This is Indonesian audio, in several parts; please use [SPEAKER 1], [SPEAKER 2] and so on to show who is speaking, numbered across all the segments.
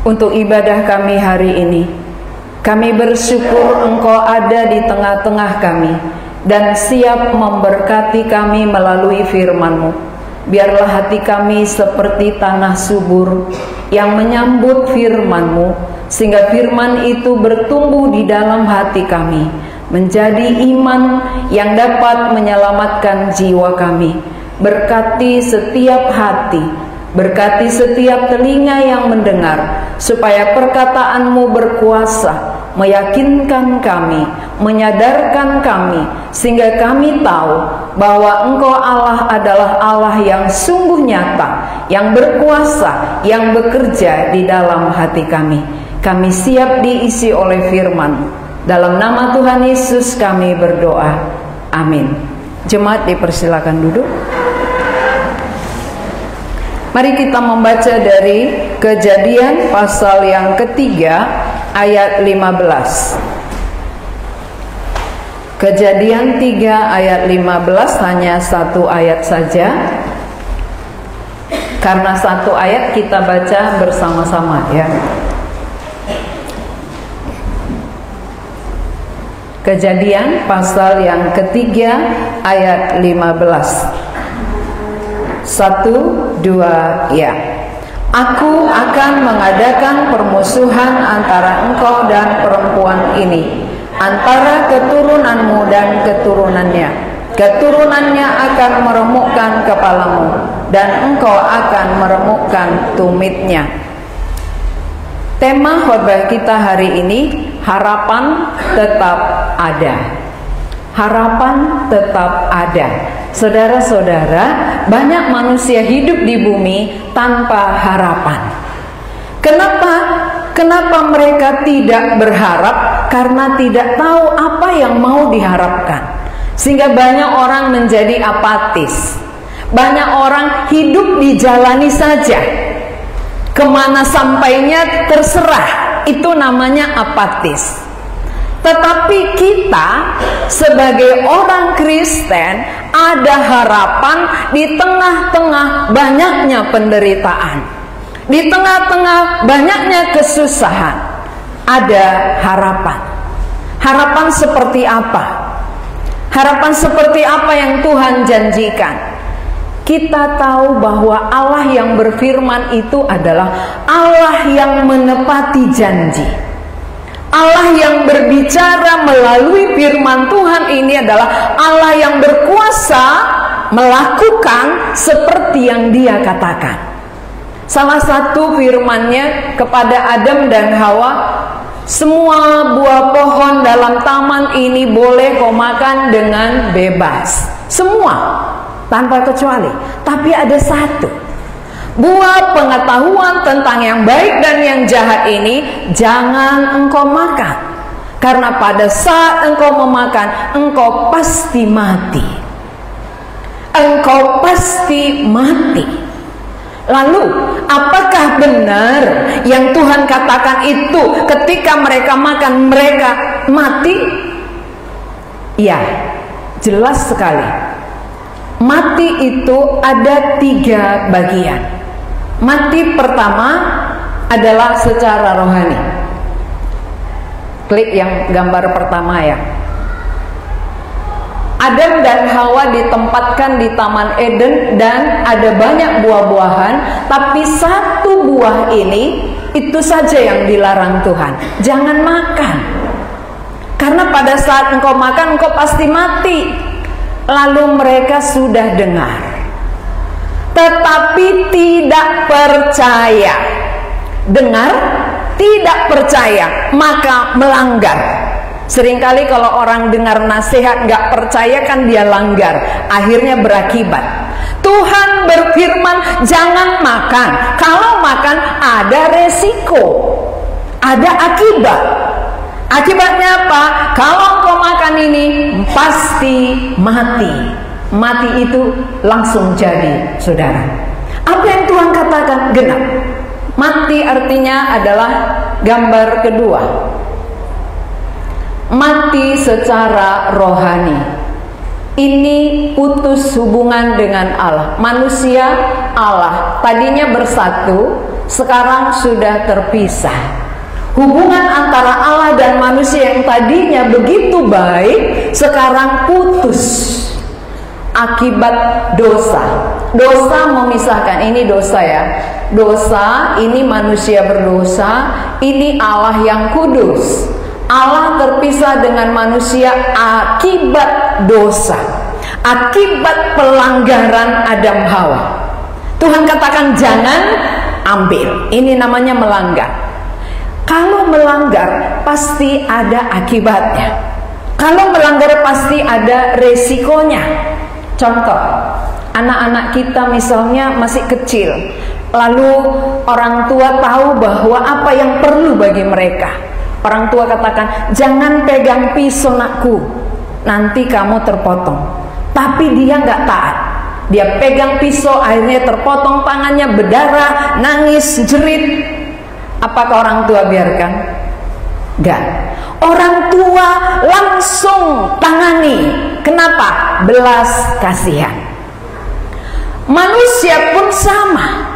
[SPEAKER 1] untuk ibadah kami hari ini. Kami bersyukur Engkau ada di tengah-tengah kami dan siap memberkati kami melalui firman-Mu. Biarlah hati kami seperti tanah subur yang menyambut firman-Mu, sehingga firman itu bertumbuh di dalam hati kami, menjadi iman yang dapat menyelamatkan jiwa kami. Berkati setiap hati, berkati setiap telinga yang mendengar, supaya perkataan-Mu berkuasa, meyakinkan kami, menyadarkan kami, sehingga kami tahu bahwa Engkau Allah adalah Allah yang sungguh nyata, yang berkuasa, yang bekerja di dalam hati kami. Kami siap diisi oleh firman. Dalam nama Tuhan Yesus kami berdoa. Amin. Jemaat dipersilakan duduk. Mari kita membaca dari Kejadian pasal yang ketiga ayat 15. Kejadian 3 ayat 15, hanya satu ayat saja. Karena satu ayat kita baca bersama-sama ya. Kejadian pasal yang ketiga ayat 15. 1, 2, ya. Aku akan mengadakan permusuhan antara engkau dan perempuan ini, antara keturunanmu dan keturunannya. Keturunannya akan meremukkan kepalamu, dan engkau akan meremukkan tumitnya. Tema khotbah kita hari ini, harapan tetap ada. Harapan tetap ada. Saudara-saudara, banyak manusia hidup di bumi tanpa harapan. Kenapa mereka tidak berharap? Karena tidak tahu apa yang mau diharapkan. Sehingga banyak orang menjadi apatis. Banyak orang hidup dijalani saja. Kemana sampainya terserah. Itu namanya apatis. Tetapi kita sebagai orang Kristen ada harapan di tengah-tengah banyaknya penderitaan, di tengah-tengah banyaknya kesusahan. Ada harapan. Harapan seperti apa? Harapan seperti apa yang Tuhan janjikan? Kita tahu bahwa Allah yang berfirman itu adalah Allah yang menepati janji. Allah yang berbicara melalui firman Tuhan ini adalah Allah yang berkuasa melakukan seperti yang Dia katakan. Salah satu firman-Nya kepada Adam dan Hawa, semua buah pohon dalam taman ini boleh kau makan dengan bebas. Semua, tanpa kecuali. Tapi ada satu, buah pengetahuan tentang yang baik dan yang jahat ini jangan engkau makan. Karena pada saat engkau memakan, engkau pasti mati. Engkau pasti mati. Lalu, apakah benar yang Tuhan katakan itu ketika mereka makan, mereka mati? Ya, jelas sekali. Mati itu ada 3 bagian. Mati pertama adalah secara rohani. Klik yang gambar pertama ya. Adam dan Hawa ditempatkan di Taman Eden dan ada banyak buah-buahan, tapi satu buah ini itu saja yang dilarang Tuhan. Jangan makan. Karena pada saat engkau makan engkau pasti mati. Lalu mereka sudah dengar, tetapi tidak percaya. Dengar, tidak percaya, maka melanggar. Seringkali kalau orang dengar nasihat gak percaya kan dia langgar, akhirnya berakibat. Tuhan berfirman jangan makan. Kalau makan ada resiko, ada akibat. Akibatnya apa? Kalau kau makan ini pasti mati. Mati itu langsung jadi, saudara. Apa yang Tuhan katakan genap. Mati artinya adalah gambar kedua. Mati secara rohani. Ini putus hubungan dengan Allah. Manusia, Allah tadinya bersatu, sekarang sudah terpisah. Hubungan antara Allah dan manusia yang tadinya begitu baik, sekarang putus akibat dosa. Dosa memisahkan. Ini dosa ya. Dosa, ini manusia berdosa, ini Allah yang kudus. Allah terpisah dengan manusia akibat dosa, akibat pelanggaran Adam Hawa. Tuhan katakan jangan ambil. Ini namanya melanggar. Kalau melanggar pasti ada akibatnya. Kalau melanggar pasti ada resikonya. Contoh, anak-anak kita misalnya masih kecil, lalu orang tua tahu bahwa apa yang perlu bagi mereka. Orang tua katakan, jangan pegang pisau nakku, nanti kamu terpotong. Tapi dia nggak taat. Dia pegang pisau, akhirnya terpotong tangannya, berdarah, nangis, jerit. Apakah orang tua biarkan? Enggak. Orang tua langsung tangani. Kenapa? Belas kasihan. Manusia pun sama.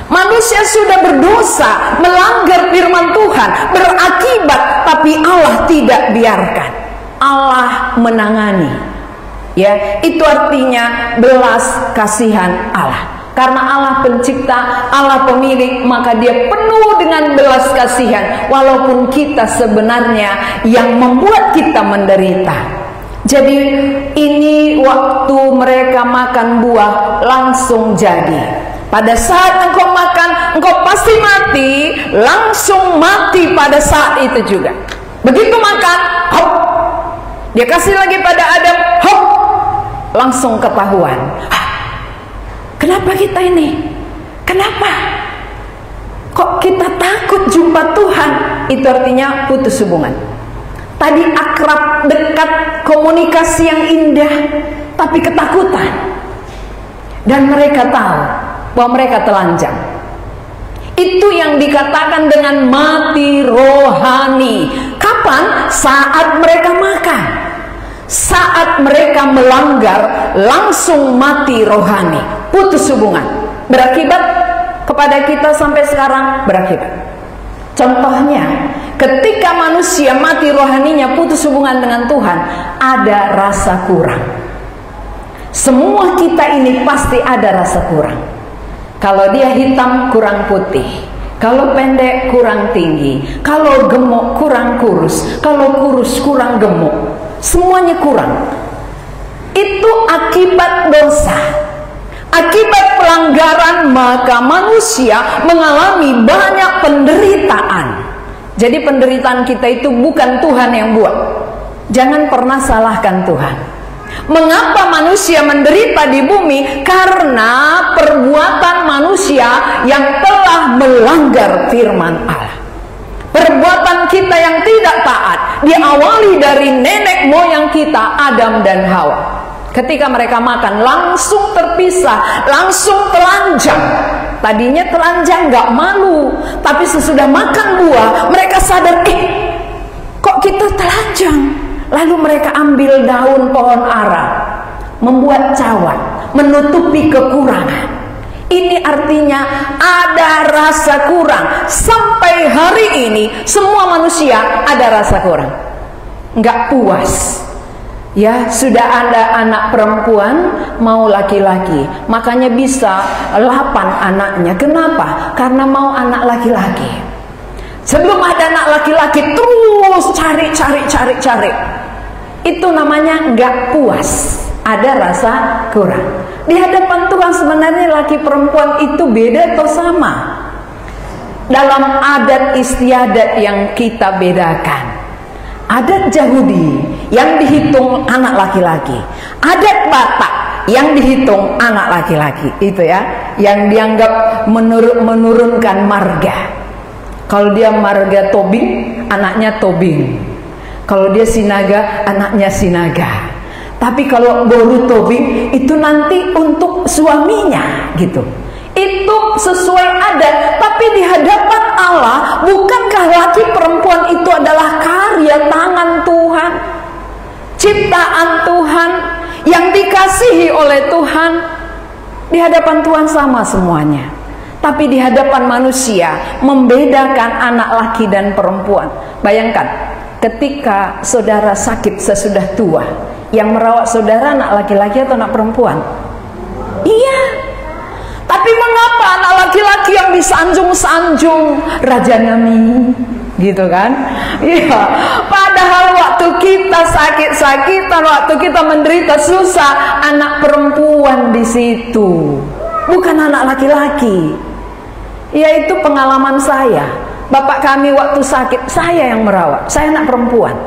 [SPEAKER 1] Manusia sudah berdosa, melanggar firman Tuhan, berakibat, tapi Allah tidak biarkan. Allah menangani. Ya, itu artinya belas kasihan Allah. Karena Allah pencipta, Allah pemilik, maka dia penuh dengan belas kasihan. Walaupun kita sebenarnya yang membuat kita menderita. Jadi ini waktu mereka makan buah langsung jadi. Pada saat engkau makan, engkau pasti mati, langsung mati pada saat itu juga. Begitu makan, hop, dia kasih lagi pada Adam, hop, langsung ketahuan. Kenapa kita ini? Kenapa? Kok kita takut jumpa Tuhan? Itu artinya putus hubungan. Tadi akrab, dekat, komunikasi yang indah, tapi ketakutan. Dan mereka tahu bahwa mereka telanjang. Itu yang dikatakan dengan mati rohani. Kapan? Saat mereka makan. Saat mereka melanggar, langsung mati rohani, putus hubungan. Berakibat kepada kita sampai sekarang, berakibat. Contohnya, ketika manusia mati rohaninya, putus hubungan dengan Tuhan, ada rasa kurang. Semua kita ini pasti ada rasa kurang. Kalau dia hitam kurang putih, kalau pendek kurang tinggi, kalau gemuk kurang kurus, kalau kurus kurang gemuk, semuanya kurang. Itu akibat dosa, akibat pelanggaran, maka manusia mengalami banyak penderitaan. Jadi penderitaan kita itu bukan Tuhan yang buat. Jangan pernah salahkan Tuhan. Mengapa manusia menderita di bumi? Karena perbuatan manusia yang telah melanggar firman Allah. Perbuatan kita yang tidak taat diawali dari nenek moyang kita, Adam dan Hawa. Ketika mereka makan, langsung terpisah, langsung telanjang. Tadinya telanjang gak malu, tapi sesudah makan buah, mereka sadar, kok kita telanjang? Lalu mereka ambil daun pohon ara, membuat cawan, menutupi kekurangan. Ini artinya ada rasa kurang. Sampai hari ini semua manusia ada rasa kurang, nggak puas. Ya, sudah ada anak perempuan mau laki-laki, makanya bisa 8 anaknya. Kenapa? Karena mau anak laki-laki. Sebelum ada anak laki-laki terus cari. Itu namanya nggak puas, ada rasa kurang. Di hadapan Tuhan sebenarnya laki perempuan itu beda atau sama? Dalam adat istiadat yang kita bedakan. Adat Yahudi yang dihitung anak laki-laki, adat Batak yang dihitung anak laki-laki, itu ya, yang dianggap menurunkan marga. Kalau dia marga Tobing, anaknya Tobing. Kalau dia Sinaga, anaknya Sinaga. Tapi kalau Boru Tobing, itu nanti untuk suaminya, gitu. Itu sesuai adat. Tapi di hadapan Allah, bukankah laki perempuan itu adalah karya tangan Tuhan, ciptaan Tuhan, yang dikasihi oleh Tuhan, di hadapan Tuhan sama semuanya. Tapi di hadapan manusia membedakan anak laki dan perempuan. Bayangkan, ketika saudara sakit sesudah tua, yang merawat saudara anak laki-laki atau anak perempuan? Iya. Tapi mengapa anak laki-laki yang disanjung-sanjung, Raja Nami, gitu kan? Iya. Padahal waktu kita sakit-sakitan, waktu kita menderita susah, anak perempuan di situ, bukan anak laki-laki. Yaitu pengalaman saya. Bapak kami waktu sakit, saya yang merawat. Saya anak perempuan.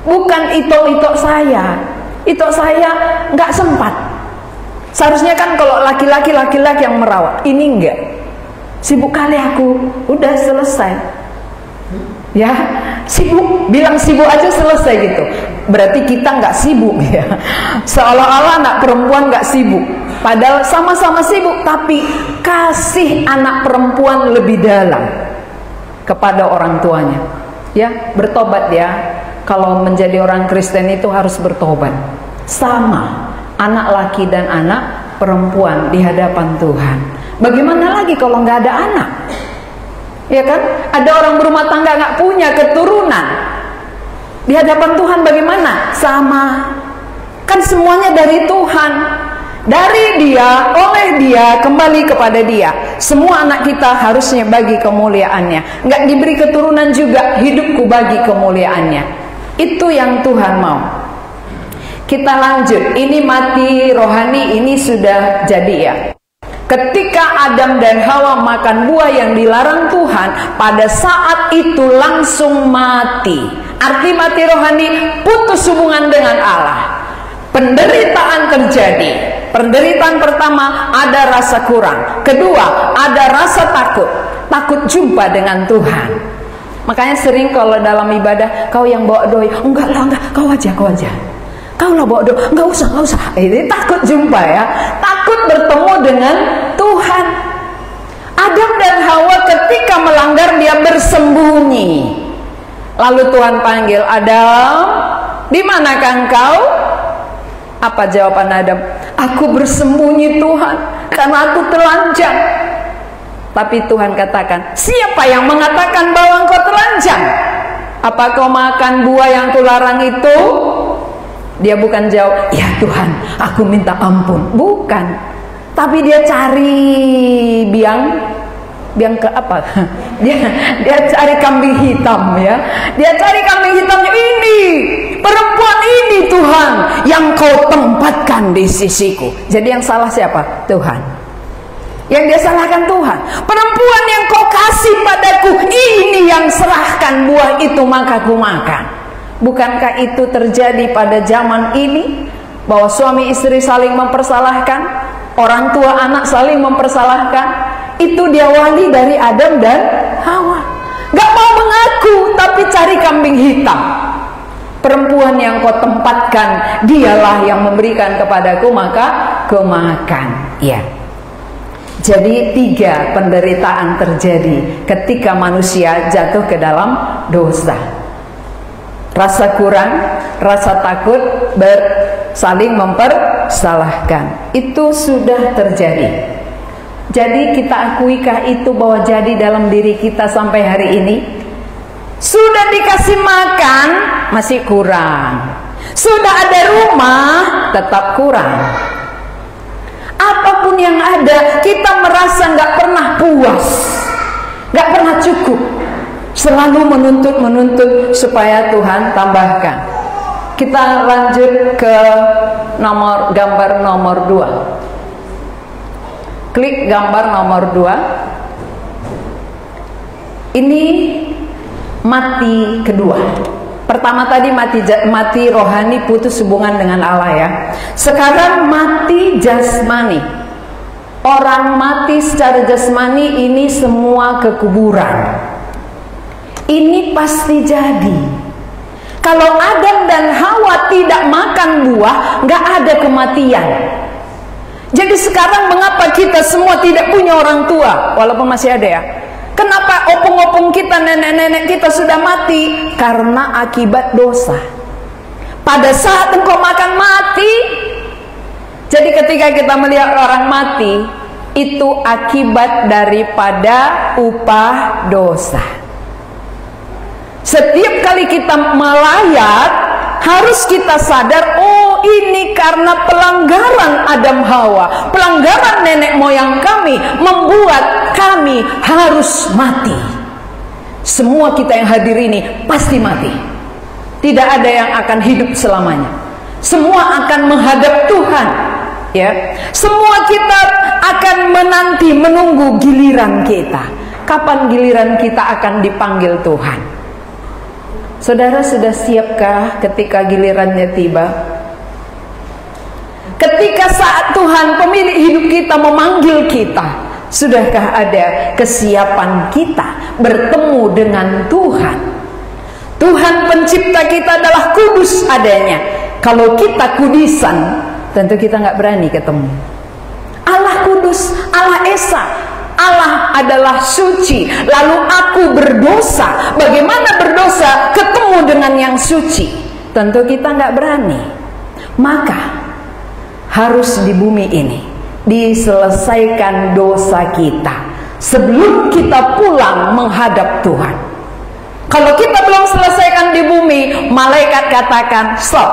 [SPEAKER 1] Bukan itok-itok saya. Itok saya nggak sempat. Seharusnya kan kalau laki-laki yang merawat. Ini enggak. Sibuk kali aku. Udah selesai. Ya, sibuk. Bilang sibuk aja selesai gitu. Berarti kita nggak sibuk ya. Seolah-olah anak perempuan nggak sibuk. Padahal sama-sama sibuk, tapi kasih anak perempuan lebih dalam kepada orang tuanya. Ya, bertobat ya. Kalau menjadi orang Kristen itu harus bertobat. Sama, anak laki dan anak perempuan di hadapan Tuhan. Bagaimana lagi kalau nggak ada anak? Ya kan? Ada orang berumah tangga nggak punya keturunan. Di hadapan Tuhan bagaimana? Sama. Kan semuanya dari Tuhan. Dari Dia, oleh Dia, kembali kepada Dia. Semua anak kita harusnya bagi kemuliaannya. Nggak diberi keturunan juga, hidupku bagi kemuliaannya. Itu yang Tuhan mau. Kita lanjut. Ini mati rohani, ini sudah jadi ya. Ketika Adam dan Hawa makan buah yang dilarang Tuhan, pada saat itu langsung mati. Arti mati rohani, putus hubungan dengan Allah. Penderitaan terjadi. Penderitaan pertama, ada rasa kurang. Kedua, ada rasa takut. Takut jumpa dengan Tuhan. Makanya sering kalau dalam ibadah, kau yang bawa doi, enggak lah, enggak, kau aja. Kau lah bawa doi, enggak usah. Ini takut jumpa ya. Takut bertemu dengan Tuhan. Adam dan Hawa ketika melanggar, dia bersembunyi. Lalu Tuhan panggil, Adam, di manakah engkau? Apa jawaban Adam? Aku bersembunyi Tuhan, karena aku telanjang. Tapi Tuhan katakan, siapa yang mengatakan bahwa engkau telanjang? Apa kau makan buah yang kularang itu? Dia bukan jawab, ya Tuhan, aku minta ampun. Bukan. Tapi dia cari biang ke apa? Dia cari kambing hitam ya. Dia cari kambing hitamnya, ini perempuan ini Tuhan yang kau tempatkan di sisiku. Jadi yang salah siapa? Tuhan. Yang dia salahkan Tuhan. Perempuan yang kau kasih padaku, ini yang serahkan buah itu maka ku makan. Bukankah itu terjadi pada zaman ini? Bahwa suami istri saling mempersalahkan, orang tua anak saling mempersalahkan. Itu diawali dari Adam dan Hawa. Gak mau mengaku, tapi cari kambing hitam. Perempuan yang kau tempatkan, dialah yang memberikan kepadaku, maka kau makan. Ya. Jadi 3 penderitaan terjadi ketika manusia jatuh ke dalam dosa. Rasa kurang, rasa takut, saling mempersalahkan. Itu sudah terjadi. Jadi kita akuikah itu bahwa jadi dalam diri kita sampai hari ini? Sudah dikasih makan, masih kurang. Sudah ada rumah, tetap kurang. Apapun yang ada, kita merasa nggak pernah puas, nggak pernah cukup. Selalu menuntut supaya Tuhan tambahkan. Kita lanjut ke gambar nomor 2. Klik gambar nomor 2. Ini mati kedua. Pertama tadi mati rohani, putus hubungan dengan Allah ya. Sekarang mati jasmani. Orang mati secara jasmani ini semua ke kuburan. Ini pasti jadi. Kalau Adam dan Hawa tidak makan buah, nggak ada kematian. Jadi sekarang mengapa kita semua tidak punya orang tua? Walaupun masih ada ya. Kenapa opung-opung kita, nenek-nenek kita sudah mati? Karena akibat dosa. Pada saat engkau makan mati, Jadi ketika kita melihat orang mati, itu akibat daripada upah dosa. Setiap kali kita melayat, harus kita sadar, oh ini karena pelanggaran Adam Hawa, pelanggaran nenek moyang kami, membuat kami harus mati. Semua kita yang hadir ini pasti mati. Tidak ada yang akan hidup selamanya. Semua akan menghadap Tuhan, ya. Semua kita akan menunggu giliran kita. Kapan giliran kita akan dipanggil Tuhan? Saudara sudah siapkah ketika gilirannya tiba? Ketika saat Tuhan pemilik hidup kita memanggil kita, sudahkah ada kesiapan kita bertemu dengan Tuhan? Tuhan pencipta kita adalah kudus adanya. Kalau kita kudisan, tentu kita nggak berani ketemu. Allah kudus, Allah esa, Allah adalah suci. Lalu aku berdosa. Bagaimana berdosa ketemu dengan yang suci? Tentu kita nggak berani. Maka harus di bumi ini diselesaikan dosa kita sebelum kita pulang menghadap Tuhan. Kalau kita belum selesaikan di bumi, malaikat katakan stop.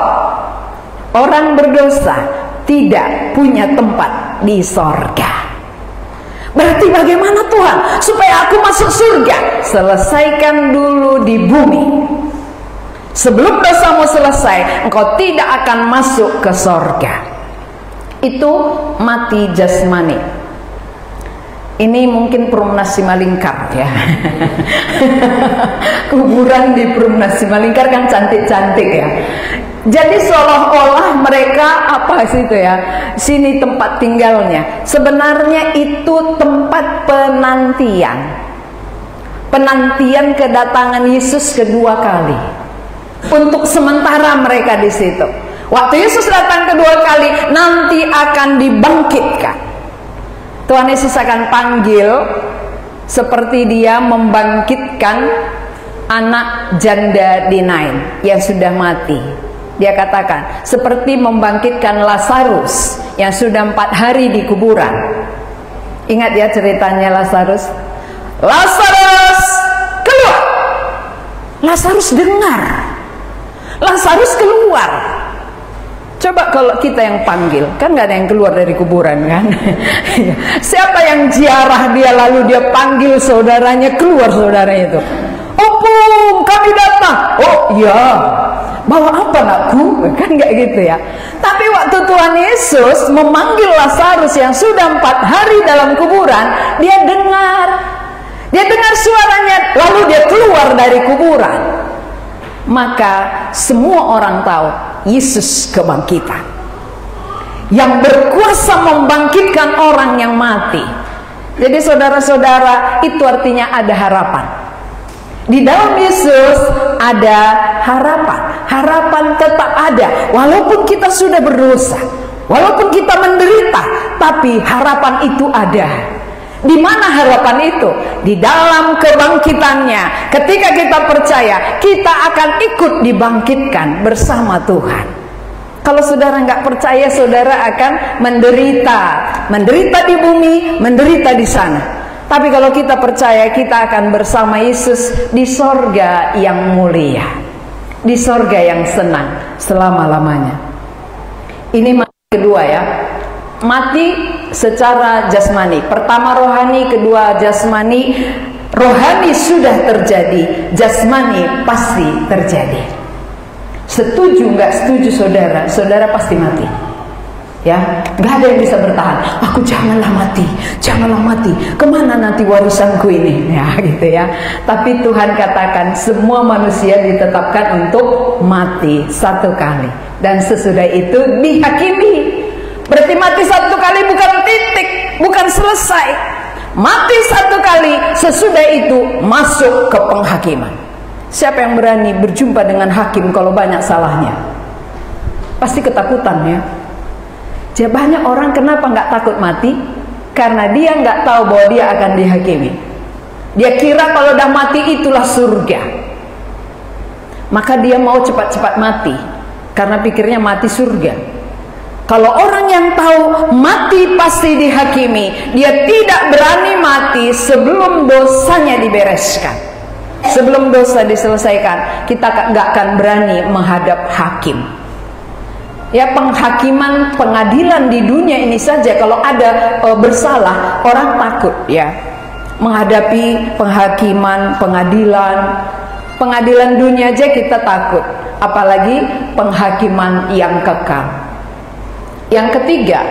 [SPEAKER 1] Orang berdosa tidak punya tempat di sorga. Berarti bagaimana Tuhan supaya aku masuk surga? Selesaikan dulu di bumi. Sebelum dosamu selesai, engkau tidak akan masuk ke sorga. Itu mati jasmani. Ini mungkin Perumnas Simalingkar, ya. Kuburan di Perumnas Simalingkar kan cantik-cantik, ya. Jadi seolah-olah mereka apa sih itu, ya, sini tempat tinggalnya. Sebenarnya itu tempat penantian. Penantian kedatangan Yesus kedua kali. Untuk sementara mereka di situ. Waktu Yesus datang kedua kali, nanti akan dibangkitkan. Tuhan Yesus akan panggil seperti dia membangkitkan anak janda di Nain yang sudah mati. Dia katakan seperti membangkitkan Lazarus yang sudah 4 hari di kuburan. Ingat ya ceritanya Lazarus. Lazarus keluar. Lazarus dengar. Lazarus keluar. Coba kalau kita yang panggil, kan nggak ada yang keluar dari kuburan, kan? Siapa yang ziarah dia lalu dia panggil saudaranya keluar, saudaranya itu, "Opung, kami datang." "Oh iya, bawa apa nakku?" Kan nggak gitu ya. Tapi waktu Tuhan Yesus memanggil Lazarus yang sudah 4 hari dalam kuburan, dia dengar suaranya, lalu dia keluar dari kuburan. Maka semua orang tahu Yesus kebangkitan yang berkuasa membangkitkan orang yang mati. Jadi saudara-saudara, itu artinya ada harapan. Di dalam Yesus ada harapan. Harapan tetap ada walaupun kita sudah berdosa, walaupun kita menderita, tapi harapan itu ada. Di mana harapan itu? Di dalam kebangkitannya. Ketika kita percaya, kita akan ikut dibangkitkan bersama Tuhan. Kalau saudara nggak percaya, saudara akan menderita di bumi, menderita di sana. Tapi kalau kita percaya, kita akan bersama Yesus di sorga yang mulia, di sorga yang senang selama-lamanya. Ini kedua, ya. Mati secara jasmani. Pertama rohani, kedua jasmani. Rohani sudah terjadi, jasmani pasti terjadi. Setuju nggak setuju saudara? Saudara pasti mati. Ya, nggak ada yang bisa bertahan. Aku janganlah mati. Kemana nanti warisanku ini? Ya, gitu ya. Tapi Tuhan katakan semua manusia ditetapkan untuk mati 1 kali, dan sesudah itu dihakimi. Berarti mati 1 kali bukan titik, bukan selesai. Mati 1 kali, sesudah itu masuk ke penghakiman. Siapa yang berani berjumpa dengan hakim kalau banyak salahnya? Pasti ketakutan, ya. Jadi banyak orang kenapa nggak takut mati? Karena dia nggak tahu bahwa dia akan dihakimi. Dia kira kalau udah mati itulah surga. Maka dia mau cepat-cepat mati karena pikirnya mati surga. Kalau orang yang tahu mati pasti dihakimi, dia tidak berani mati sebelum dosanya dibereskan. Sebelum dosa diselesaikan, kita nggak akan berani menghadap hakim. Ya, penghakiman, pengadilan di dunia ini saja kalau ada bersalah, orang takut ya menghadapi penghakiman, pengadilan dunia aja kita takut, apalagi penghakiman yang kekal. Yang ketiga,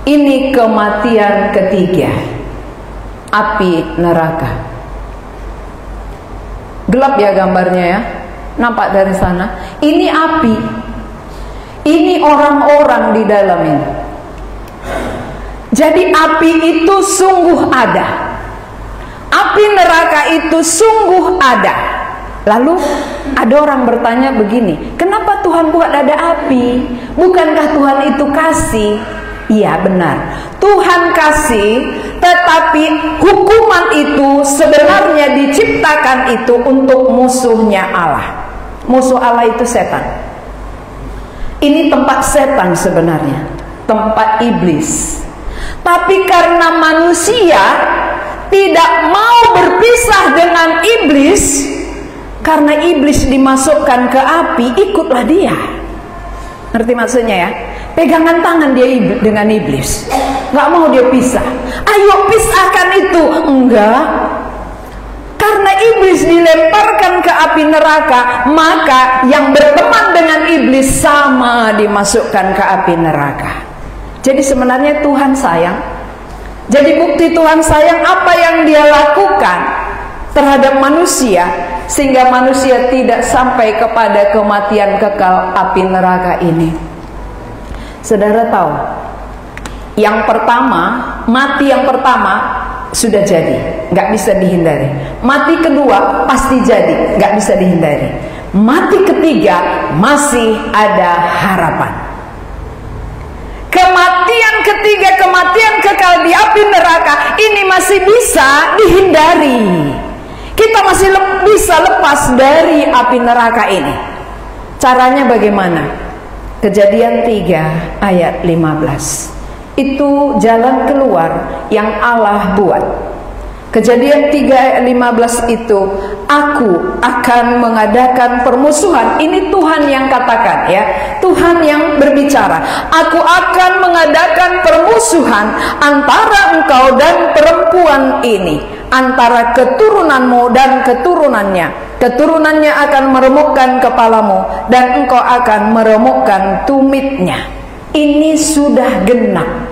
[SPEAKER 1] ini kematian ketiga, api neraka. Gelap ya gambarnya ya, nampak dari sana. Ini api, ini orang-orang di dalam ini. Jadi api itu sungguh ada, api neraka itu sungguh ada. Lalu ada orang bertanya begini, kenapa Tuhan buat ada api? Bukankah Tuhan itu kasih? Iya benar, Tuhan kasih, tetapi hukuman itu sebenarnya diciptakan itu untuk musuhnya Allah. Musuh Allah itu setan. Ini tempat setan sebenarnya, tempat iblis. Tapi karena manusia tidak mau berpisah dengan iblis, karena iblis dimasukkan ke api, ikutlah dia. Ngerti maksudnya ya? Pegangan tangan dia dengan iblis, nggak mau dia pisah. Ayo pisahkan itu, enggak. Karena iblis dilemparkan ke api neraka, maka yang berteman dengan iblis sama dimasukkan ke api neraka. Jadi sebenarnya Tuhan sayang. Jadi bukti Tuhan sayang apa yang dia lakukan terhadap manusia, sehingga manusia tidak sampai kepada kematian kekal api neraka ini. Saudara tahu, yang pertama, mati yang pertama sudah jadi, nggak bisa dihindari. Mati kedua pasti jadi, nggak bisa dihindari. Mati ketiga masih ada harapan. Kematian ketiga, kematian kekal di api neraka ini masih bisa dihindari. Kita masih bisa lepas dari api neraka ini. Caranya bagaimana? Kejadian 3 ayat 15. Itu jalan keluar yang Allah buat. Kejadian 3 ayat 15 itu, aku akan mengadakan permusuhan. Ini Tuhan yang katakan ya, Tuhan yang berbicara. Aku akan mengadakan permusuhan antara engkau dan perempuan ini, antara keturunanmu dan keturunannya. Keturunannya akan meremukkan kepalamu dan engkau akan meremukkan tumitnya. Ini sudah genap.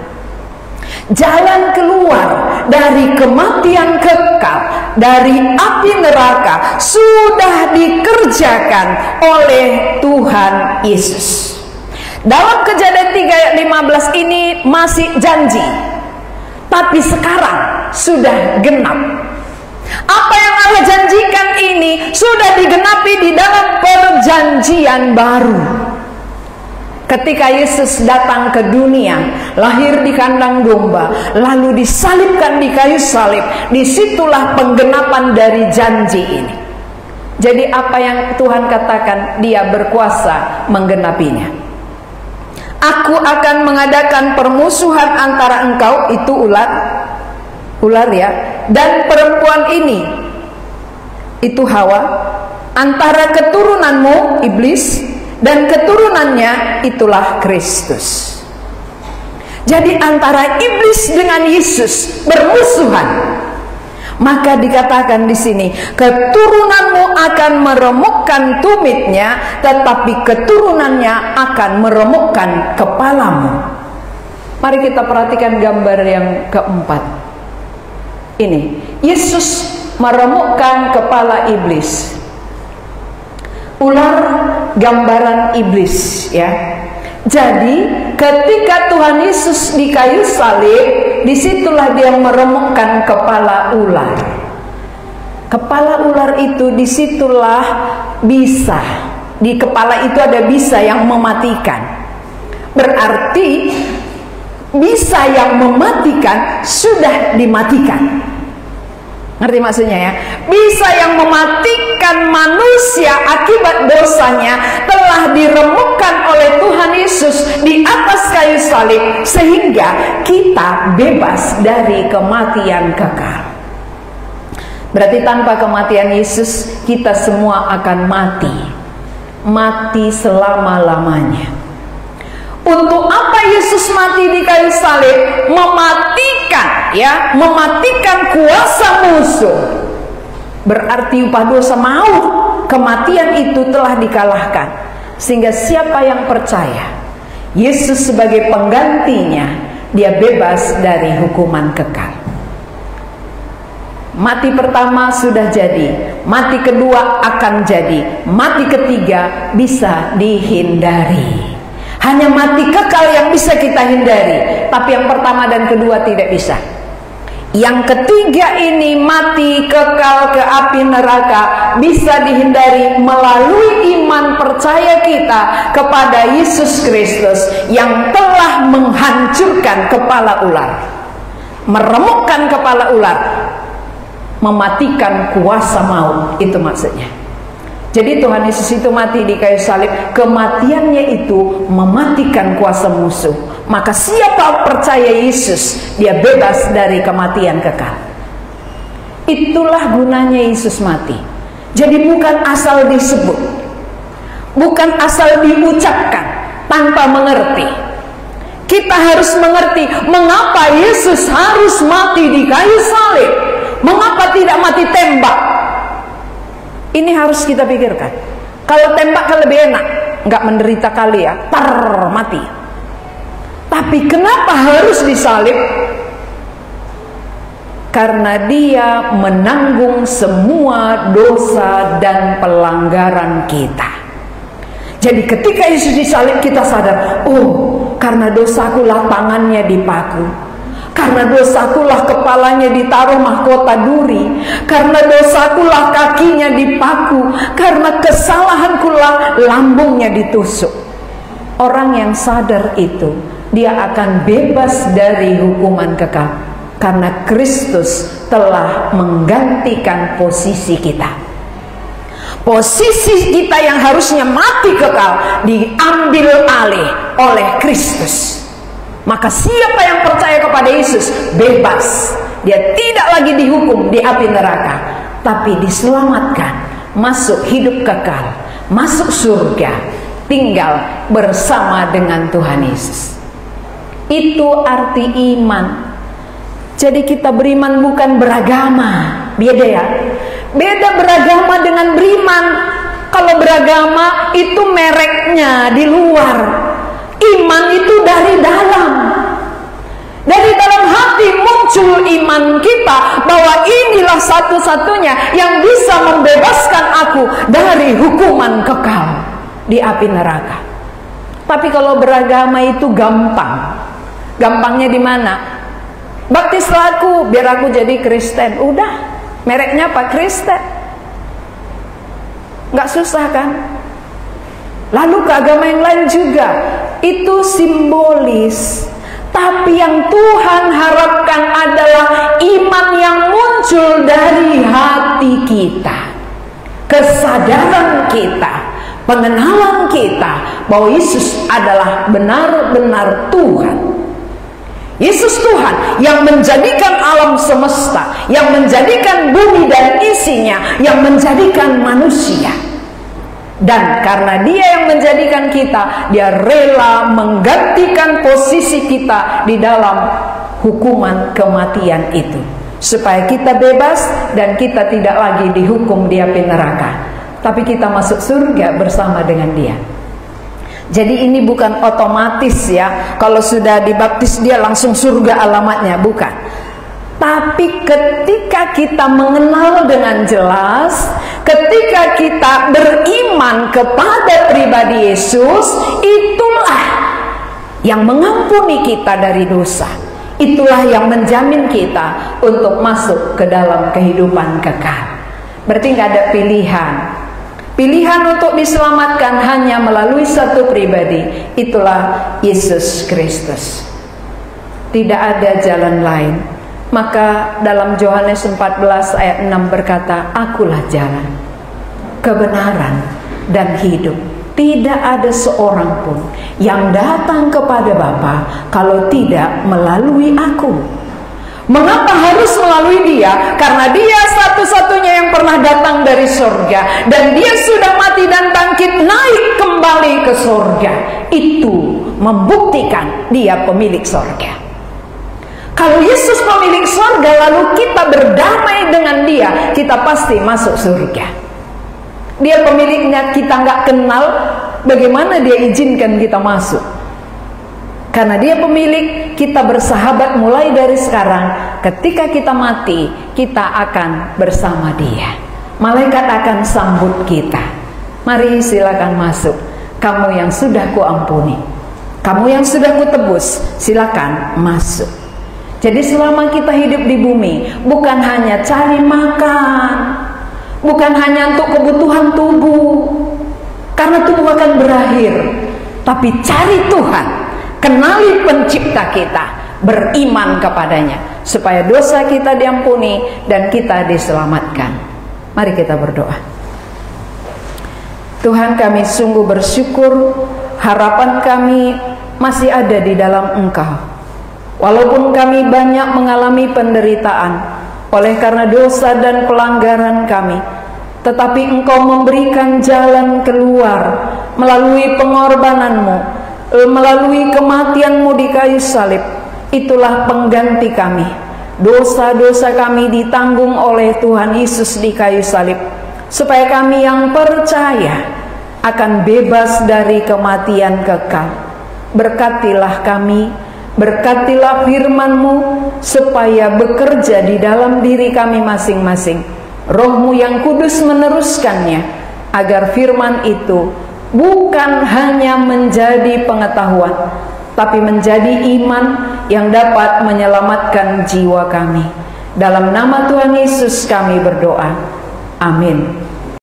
[SPEAKER 1] Jalan keluar dari kematian kekal, dari api neraka sudah dikerjakan oleh Tuhan Yesus. Dalam Kejadian 3 ayat 15 ini masih janji, tapi sekarang sudah genap. Apa yang Allah janjikan ini sudah digenapi di dalam perjanjian baru. Ketika Yesus datang ke dunia, lahir di kandang domba, lalu disalibkan di kayu salib, disitulah penggenapan dari janji ini. Jadi apa yang Tuhan katakan, Dia berkuasa menggenapinya. Aku akan mengadakan permusuhan antara engkau, itu ular ya, dan perempuan ini, itu Hawa, antara keturunanmu, iblis, dan keturunannya, itulah Kristus. Jadi antara iblis dengan Yesus bermusuhan. Maka dikatakan di sini, keturunanmu akan meremukkan tumitnya, tetapi keturunannya akan meremukkan kepalamu. Mari kita perhatikan gambar yang keempat. Ini, Yesus meremukkan kepala iblis. Ular gambaran iblis ya. Jadi ketika Tuhan Yesus di kayu salib, disitulah Dia meremukkan kepala ular. Kepala ular itu disitulah bisa, di kepala itu ada bisa yang mematikan. Berarti bisa yang mematikan sudah dimatikan. Ngerti maksudnya ya? Bisa yang mematikan manusia akibat dosanya telah diremukkan oleh Tuhan Yesus di atas kayu salib, sehingga kita bebas dari kematian kekal. Berarti tanpa kematian Yesus, kita semua akan mati. Mati selama-lamanya. Untuk apa Yesus mati di kayu salib? Mematikan, ya, mematikan kuasa musuh. Berarti upah dosa maut. Kematian itu telah dikalahkan. Sehingga siapa yang percaya Yesus sebagai penggantinya, dia bebas dari hukuman kekal. Mati pertama sudah jadi, mati kedua akan jadi, mati ketiga bisa dihindari. Hanya mati kekal yang bisa kita hindari, tapi yang pertama dan kedua tidak bisa. Yang ketiga ini, mati kekal ke api neraka, bisa dihindari melalui iman percaya kita kepada Yesus Kristus yang telah menghancurkan kepala ular, meremukkan kepala ular, mematikan kuasa maut. Itu maksudnya. Jadi Tuhan Yesus itu mati di kayu salib, kematiannya itu mematikan kuasa musuh. Maka siapa percaya Yesus, dia bebas dari kematian kekal. Itulah gunanya Yesus mati. Jadi bukan asal disebut, bukan asal diucapkan tanpa mengerti. Kita harus mengerti mengapa Yesus harus mati di kayu salib. Mengapa tidak mati tembak? Ini harus kita pikirkan. Kalau tembak kan lebih enak, nggak menderita kali ya, mati. Tapi kenapa harus disalib? Karena dia menanggung semua dosa dan pelanggaran kita. Jadi ketika Yesus disalib, kita sadar, oh, karena dosakulah tangannya dipaku, karena dosakulah kepalanya ditaruh mahkota duri, karena dosakulah kakinya dipaku, karena kesalahankulah lambungnya ditusuk. Orang yang sadar itu, dia akan bebas dari hukuman kekal, karena Kristus telah menggantikan posisi kita. Posisi kita yang harusnya mati kekal diambil alih oleh Kristus. Maka siapa yang percaya kepada Yesus bebas. Dia tidak lagi dihukum di api neraka, tapi diselamatkan, masuk hidup kekal, masuk surga, tinggal bersama dengan Tuhan Yesus. Itu arti iman. Jadi kita beriman bukan beragama. Beda ya. Beda beragama dengan beriman. Kalau beragama itu mereknya di luar. Iman itu dari dalam. Dari dalam hati muncul iman kita bahwa inilah satu-satunya yang bisa membebaskan aku dari hukuman kekal di api neraka. Tapi kalau beragama itu gampang. Gampangnya di mana? Baptislah aku biar aku jadi Kristen. Udah, mereknya apa? Kristen. Nggak susah kan? Lalu ke agama yang lain juga, itu simbolis. Tapi yang Tuhan harapkan adalah iman yang muncul dari hati kita, kesadaran kita, pengenalan kita bahwa Yesus adalah benar-benar Tuhan. Yesus Tuhan yang menjadikan alam semesta, yang menjadikan bumi dan isinya, yang menjadikan manusia. Dan karena dia yang menjadikan kita, dia rela menggantikan posisi kita di dalam hukuman kematian itu, supaya kita bebas dan kita tidak lagi dihukum di api neraka, tapi kita masuk surga bersama dengan dia. Jadi ini bukan otomatis ya, kalau sudah dibaptis dia langsung surga alamatnya, bukan. Tapi ketika kita mengenal dengan jelas, ketika kita beriman kepada pribadi Yesus, itulah yang mengampuni kita dari dosa. Itulah yang menjamin kita untuk masuk ke dalam kehidupan kekal. Berarti nggak ada pilihan. Pilihan untuk diselamatkan hanya melalui satu pribadi, itulah Yesus Kristus. Tidak ada jalan lain. Maka dalam Yohanes 14 ayat 6 berkata, "Akulah jalan, kebenaran, dan hidup. Tidak ada seorang pun yang datang kepada Bapa kalau tidak melalui aku." Mengapa harus melalui Dia? Karena Dia satu-satunya yang pernah datang dari surga, dan Dia sudah mati dan bangkit naik kembali ke surga. Itu membuktikan Dia pemilik surga. Kalau Yesus pemilik surga lalu kita berdamai dengan Dia, kita pasti masuk surga. Dia pemiliknya kita nggak kenal, bagaimana Dia izinkan kita masuk? Karena Dia pemilik, kita bersahabat mulai dari sekarang. Ketika kita mati, kita akan bersama Dia. Malaikat akan sambut kita. Mari silakan masuk. Kamu yang sudah kuampuni, kamu yang sudah kutebus, silakan masuk. Jadi selama kita hidup di bumi, bukan hanya cari makan, bukan hanya untuk kebutuhan tubuh, karena tubuh akan berakhir. Tapi cari Tuhan, kenali pencipta kita, beriman kepadanya, supaya dosa kita diampuni dan kita diselamatkan. Mari kita berdoa. Tuhan, kami sungguh bersyukur, harapan kami masih ada di dalam Engkau. Walaupun kami banyak mengalami penderitaan oleh karena dosa dan pelanggaran kami, tetapi Engkau memberikan jalan keluar melalui pengorbanan-Mu, melalui kematian-Mu di kayu salib. Itulah pengganti kami. Dosa-dosa kami ditanggung oleh Tuhan Yesus di kayu salib, supaya kami yang percaya akan bebas dari kematian kekal. Berkatilah kami, berkatilah firman-Mu, supaya bekerja di dalam diri kami masing-masing. Roh-Mu yang kudus meneruskannya, agar firman itu bukan hanya menjadi pengetahuan, tapi menjadi iman yang dapat menyelamatkan jiwa kami. Dalam nama Tuhan Yesus kami berdoa. Amin.